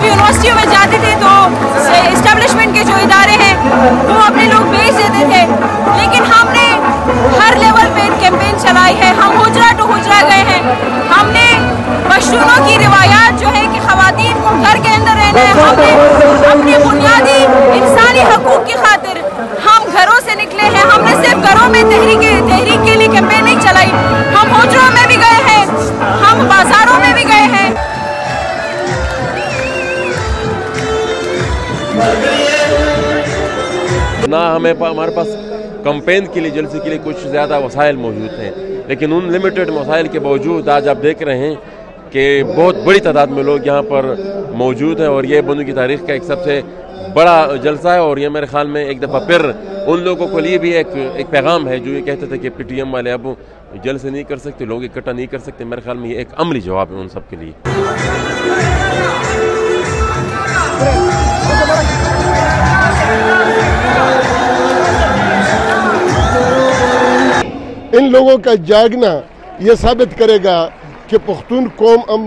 जब यूनिवर्सिटियों में जाते थे तो इस्टेब्लिशमेंट के जो इदारे हैं वो अपने लोग भेज देते थे, लेकिन हमने हर लेवल पे कैंपेन चलाई है। हम हुजरा टू हुजरा गए हैं। हमने पश्तूनों की रिवायात जो है कि खवातीन को घर के अंदर रहना है, हमने अपने बुनियादी इंसानी हकूक की खातिर हम घरों से निकले हैं। हमने सिर्फ घरों में तहरीक के लिए कैंपेन नहीं चलाई, हम हुजरों में भी गए हैं, हम बाजारों में भी गए हैं। ना हमारे पास कैंपेन के लिए जलसे के लिए कुछ ज़्यादा वसाइल मौजूद हैं, लेकिन उन लिमिटेड वसाइल के बावजूद आज आप देख रहे हैं कि बहुत बड़ी तादाद में लोग यहाँ पर मौजूद हैं और ये बंदू की तारीख का एक सबसे बड़ा जलसा है। और ये मेरे ख्याल में एक दफ़ा फिर उन लोगों के लिए भी एक पैगाम है जो ये कहते थे कि PTM वाले अब जलसे नहीं कर सकते, लोग इकट्ठा नहीं कर सकते। मेरे ख्याल में ये एक अमली जवाब है उन सब के लिए। इन लोगों का जागना ये साबित करेगा कि पख्तून कौम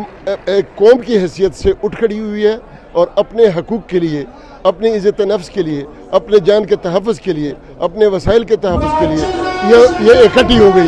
एक कौम की हैसियत से उठ खड़ी हुई है और अपने हकूक़ के लिए, अपनी इज़्ज़त नफ्स के लिए, अपने जान के तहफ़्फ़ुज़ के लिए, अपने वसाइल के तहफ़्फ़ुज़ के लिए ये इकट्ठी हो गई।